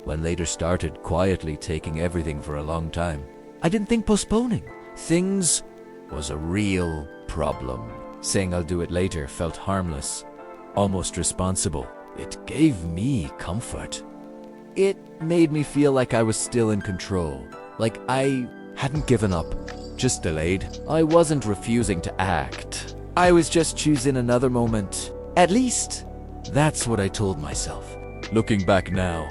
when later started quietly taking everything for a long time. I didn't think postponing things was a real problem. Saying I'll do it later felt harmless, almost responsible. It gave me comfort. It made me feel like I was still in control, like I hadn't given up, just delayed. I wasn't refusing to act. I was just choosing another moment. At least, that's what I told myself. Looking back now,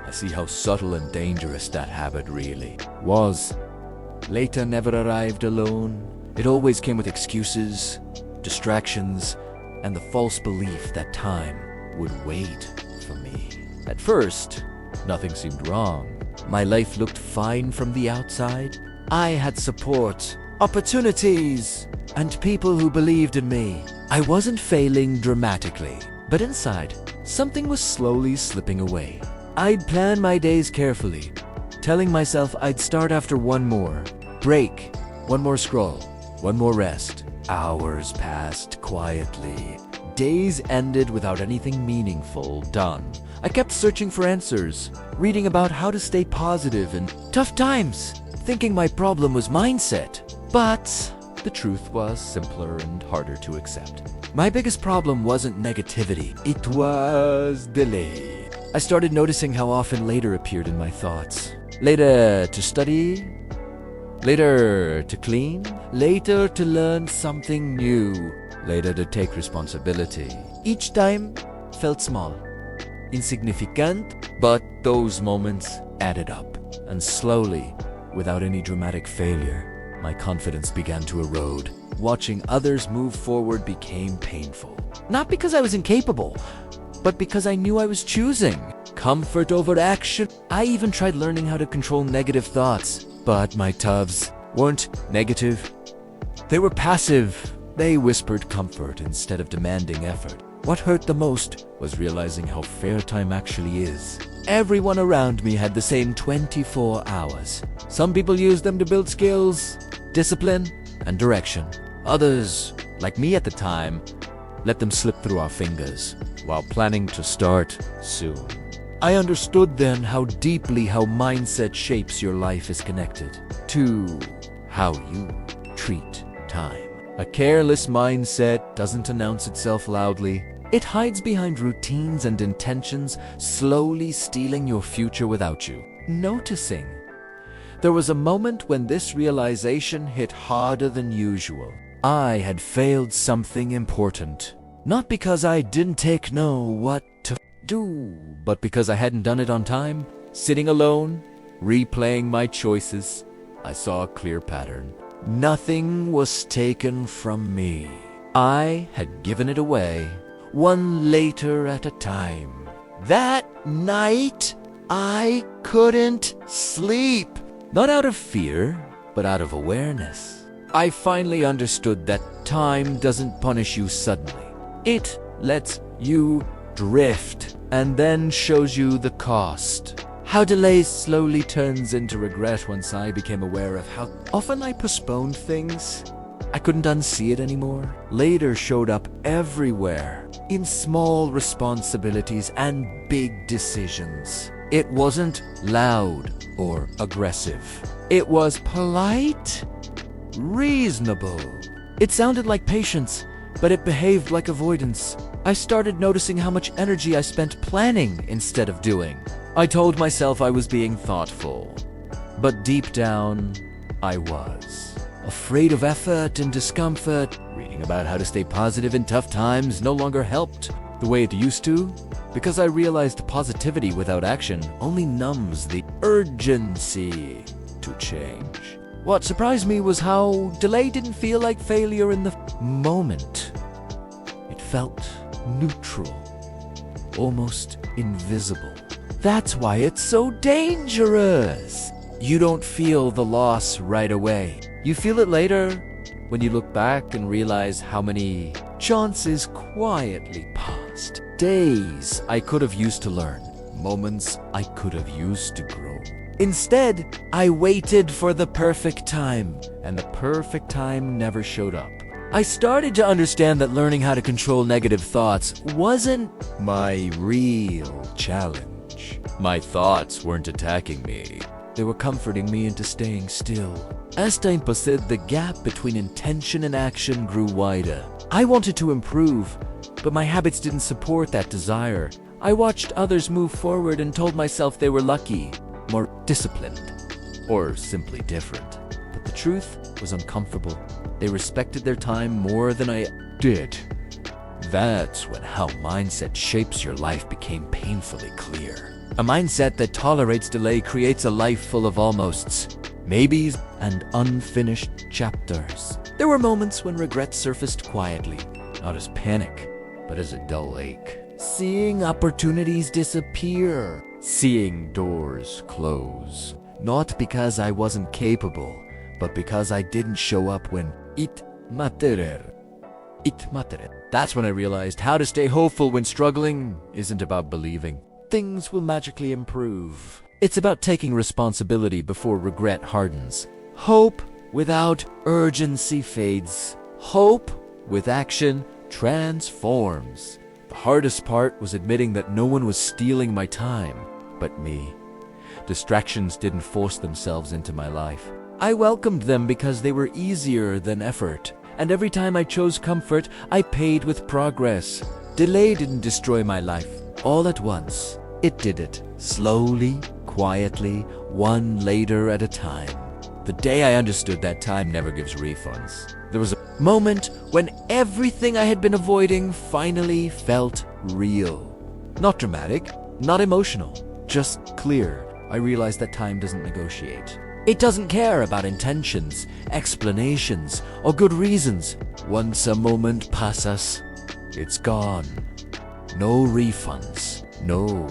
I see how subtle and dangerous that habit really was. Later never arrived alone. It always came with excuses, distractions, and the false belief that time would wait for me. At first, nothing seemed wrong. My life looked fine from the outside. I had support, opportunities, and people who believed in me. I wasn't failing dramatically, but inside, something was slowly slipping away. I'd plan my days carefully, telling myself I'd start after one more break, one more scroll, one more rest. Hours passed quietly. Days ended without anything meaningful done. I kept searching for answers, reading about how to stay positive in tough times, thinking my problem was mindset. But the truth was simpler and harder to accept. My biggest problem wasn't negativity, it was delay. I started noticing how often later appeared in my thoughts. Later to study, later to clean, later to learn something new, later to take responsibility. Each time felt small, insignificant, but those moments added up. And slowly, without any dramatic failure, my confidence began to erode. Watching others move forward became painful. Not because I was incapable, but because I knew I was choosing comfort over action. I even tried learning how to control negative thoughts, but my TUVs weren't negative. They were passive. They whispered comfort instead of demanding effort. What hurt the most was realizing how fair time actually is. Everyone around me had the same 24 hours. Some people used them to build skills, discipline, and direction. Others, like me at the time, let them slip through our fingers while planning to start soon. I understood then how deeply how mindset shapes your life is connected to how you treat time. A careless mindset doesn't announce itself loudly. It hides behind routines and intentions, slowly stealing your future without you noticing. There was a moment when this realization hit harder than usual. I had failed something important. Not because I didn't know what to do, but because I hadn't done it on time. Sitting alone, replaying my choices, I saw a clear pattern. Nothing was taken from me. I had given it away, one later at a time. That night, I couldn't sleep. Not out of fear, but out of awareness. I finally understood that time doesn't punish you suddenly. It lets you drift and then shows you the cost. How delay slowly turns into regret once I became aware of how often I postponed things. I couldn't unsee it anymore. Later showed up everywhere, in small responsibilities and big decisions. It wasn't loud or aggressive. It was polite, reasonable. It sounded like patience, but it behaved like avoidance. I started noticing how much energy I spent planning instead of doing. I told myself I was being thoughtful, but deep down, I was. Afraid of effort and discomfort. Reading about how to stay positive in tough times no longer helped the way it used to, because I realized positivity without action only numbs the urgency to change. What surprised me was how delay didn't feel like failure in the moment. It felt neutral, almost invisible. That's why it's so dangerous. You don't feel the loss right away. You feel it later when you look back and realize how many chances quietly passed. Days I could have used to learn, moments I could have used to grow. Instead, I waited for the perfect time, and the perfect time never showed up. I started to understand that learning how to control negative thoughts wasn't my real challenge. change. My thoughts weren't attacking me. They were comforting me into staying still. As time passed, the gap between intention and action grew wider. I wanted to improve, but my habits didn't support that desire. I watched others move forward and told myself they were lucky, more disciplined, or simply different. But the truth was uncomfortable. They respected their time more than I did. That's when how mindset shapes your life became painfully clear. A mindset that tolerates delay creates a life full of almosts, maybes, and unfinished chapters. There were moments when regret surfaced quietly, not as panic, but as a dull ache. Seeing opportunities disappear, seeing doors close. Not because I wasn't capable, but because I didn't show up when it mattered. That's when I realized how to stay hopeful when struggling isn't about believing things will magically improve. It's about taking responsibility before regret hardens. Hope without urgency fades. Hope with action transforms. The hardest part was admitting that no one was stealing my time but me. Distractions didn't force themselves into my life. I welcomed them because they were easier than effort. And every time I chose comfort, I paid with progress. Delay didn't destroy my life all at once. It did it slowly, quietly, one later at a time. The day I understood that time never gives refunds, there was a moment when everything I had been avoiding finally felt real. Not dramatic, not emotional, just clear. I realized that time doesn't negotiate. It doesn't care about intentions, explanations, or good reasons. Once a moment passes, it's gone. No refunds, no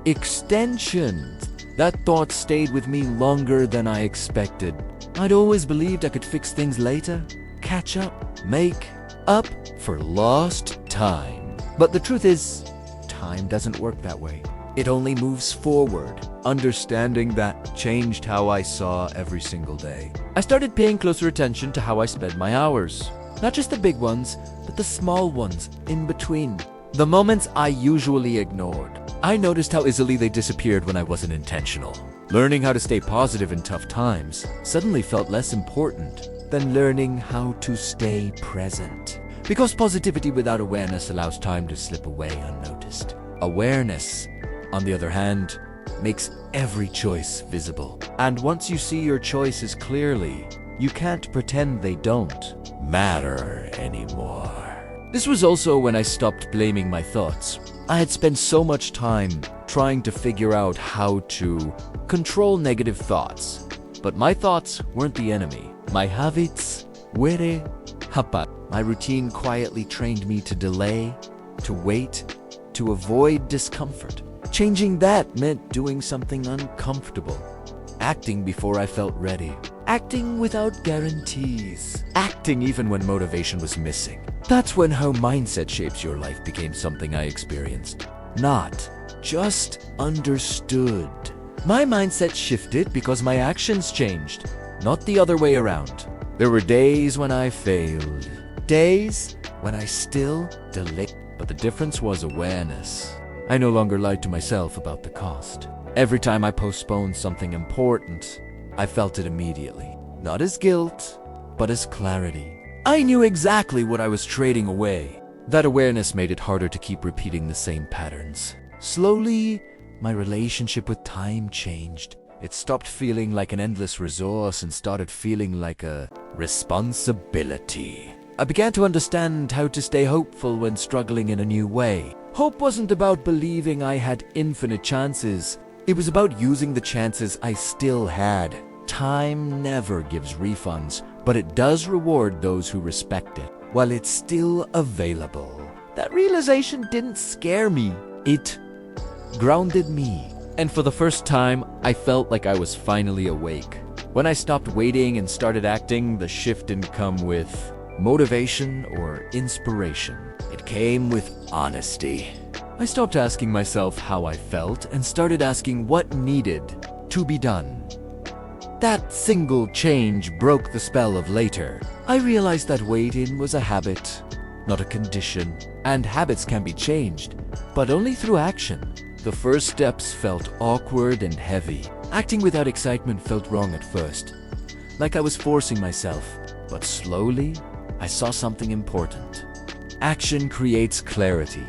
extensions. That thought stayed with me longer than I expected. I'd always believed I could fix things later, catch up, make up for lost time. But the truth is, time doesn't work that way. It only moves forward. Understanding that changed how I saw every single day. I started paying closer attention to how I spent my hours. Not just the big ones, but the small ones in between. The moments I usually ignored. I noticed how easily they disappeared when I wasn't intentional. Learning how to stay positive in tough times suddenly felt less important than learning how to stay present. Because positivity without awareness allows time to slip away unnoticed. Awareness, on the other hand, makes every choice visible. And once you see your choices clearly, you can't pretend they don't matter anymore. This was also when I stopped blaming my thoughts. I had spent so much time trying to figure out how to control negative thoughts. But my thoughts weren't the enemy. My habits were hapa. My routine quietly trained me to delay, to wait, to avoid discomfort. Changing that meant doing something uncomfortable. Acting before I felt ready. Acting without guarantees. Acting even when motivation was missing. That's when how mindset shapes your life became something I experienced. Not just understood. My mindset shifted because my actions changed, not the other way around. There were days when I failed. Days when I still delayed. But the difference was awareness. I no longer lied to myself about the cost. Every time I postponed something important, I felt it immediately. Not as guilt, but as clarity. I knew exactly what I was trading away. That awareness made it harder to keep repeating the same patterns. Slowly, my relationship with time changed. It stopped feeling like an endless resource and started feeling like a responsibility. I began to understand how to stay hopeful when struggling in a new way. Hope wasn't about believing I had infinite chances. It was about using the chances I still had. Time never gives refunds, but it does reward those who respect it while it's still available. That realization didn't scare me. It grounded me. And for the first time, I felt like I was finally awake. When I stopped waiting and started acting, the shift didn't come with motivation or inspiration. It came with honesty. I stopped asking myself how I felt and started asking what needed to be done. That single change broke the spell of later. I realized that waiting was a habit, not a condition. And habits can be changed, but only through action. The first steps felt awkward and heavy. Acting without excitement felt wrong at first, like I was forcing myself. But slowly, I saw something important. Action creates clarity,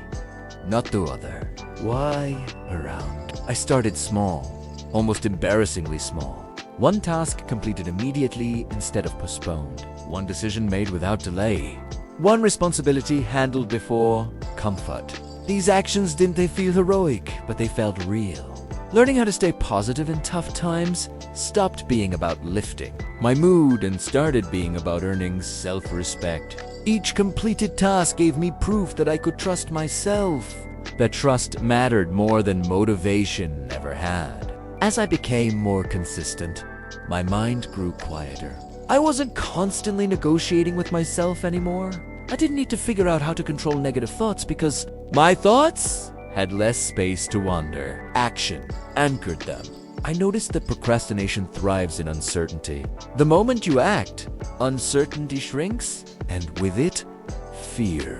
not the other. Why around? I started small, almost embarrassingly small. One task completed immediately instead of postponed. One decision made without delay. One responsibility handled before comfort. These actions didn't feel heroic, but they felt real. Learning how to stay positive in tough times stopped being about lifting my mood and started being about earning self-respect. Each completed task gave me proof that I could trust myself. That trust mattered more than motivation ever had. As I became more consistent, my mind grew quieter. I wasn't constantly negotiating with myself anymore. I didn't need to figure out how to control negative thoughts because my thoughts had less space to wander. Action anchored them. I noticed that procrastination thrives in uncertainty. The moment you act, uncertainty shrinks, and with it, fear.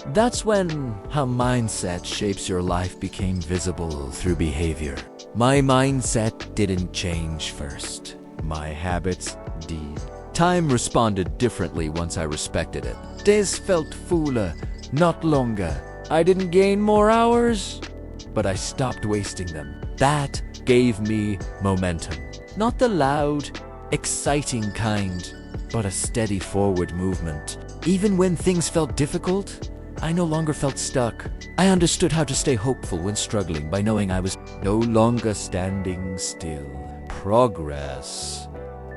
That's when how mindset shapes your life became visible through behavior. My mindset didn't change first. My habits did. Time responded differently once I respected it. Days felt fuller, not longer. I didn't gain more hours, but I stopped wasting them. That gave me momentum. Not the loud, exciting kind, but a steady forward movement. Even when things felt difficult, I no longer felt stuck. I understood how to stay hopeful when struggling by knowing I was no longer standing still. Progress,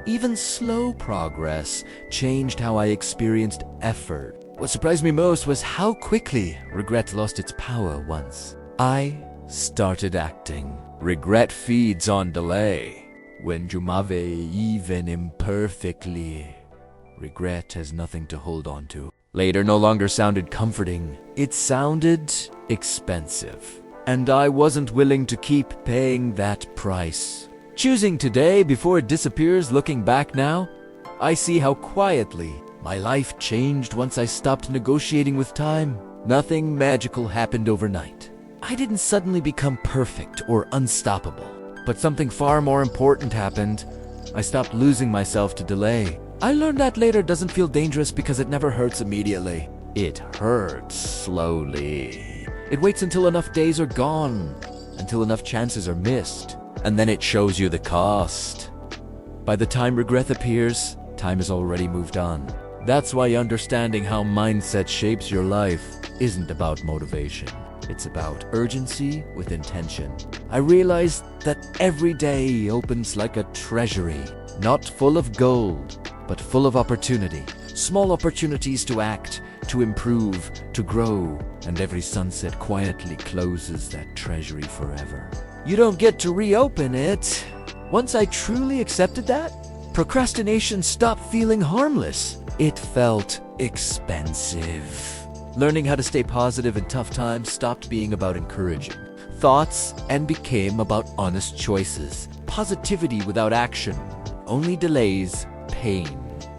even slow progress, changed how I experienced effort. What surprised me most was how quickly regret lost its power once I started acting. Regret feeds on delay. When you move even imperfectly, regret has nothing to hold on to. Later no longer sounded comforting. It sounded expensive. And I wasn't willing to keep paying that price. Choosing today before it disappears, looking back now, I see how quietly my life changed once I stopped negotiating with time. Nothing magical happened overnight. I didn't suddenly become perfect or unstoppable. But something far more important happened. I stopped losing myself to delay. I learned that later doesn't feel dangerous because it never hurts immediately. It hurts slowly. It waits until enough days are gone, until enough chances are missed, and then it shows you the cost. By the time regret appears, time has already moved on. That's why understanding how mindset shapes your life isn't about motivation. It's about urgency with intention. I realized that every day opens like a treasury, not full of gold, but full of opportunity. Small opportunities to act, to improve, to grow, and every sunset quietly closes that treasury forever. You don't get to reopen it. Once I truly accepted that, procrastination stopped feeling harmless. It felt expensive. Learning how to stay positive in tough times stopped being about encouraging thoughts and became about honest choices. Positivity without action only delays pain.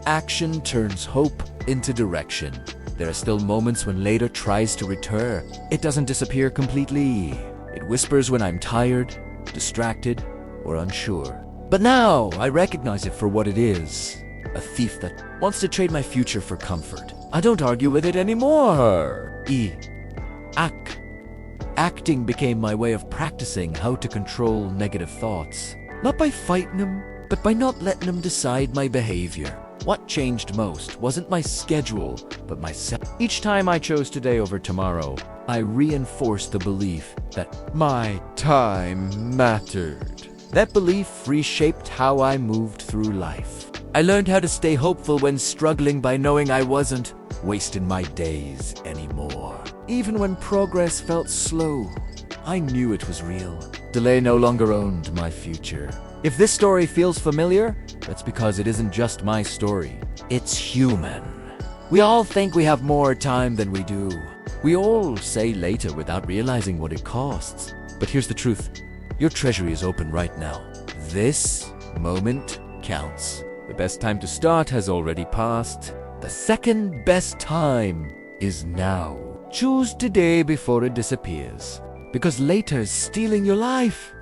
Action turns hope into direction. There are still moments when later tries to return. It doesn't disappear completely. It whispers when I'm tired, distracted, or unsure. But now I recognize it for what it is. A thief that wants to trade my future for comfort. I don't argue with it anymore. Acting became my way of practicing how to control negative thoughts. Not by fighting them, but by not letting them decide my behavior. What changed most wasn't my schedule, but myself. Each time I chose today over tomorrow, I reinforced the belief that my time mattered. That belief reshaped how I moved through life. I learned how to stay hopeful when struggling by knowing I wasn't wasting my days anymore. Even when progress felt slow, I knew it was real. Delay no longer owned my future. If this story feels familiar, that's because it isn't just my story. It's human. We all think we have more time than we do. We all say later without realizing what it costs. But here's the truth. Your treasury is open right now. This moment counts. The best time to start has already passed. The second best time is now. Choose today before it disappears. because later's stealing your life.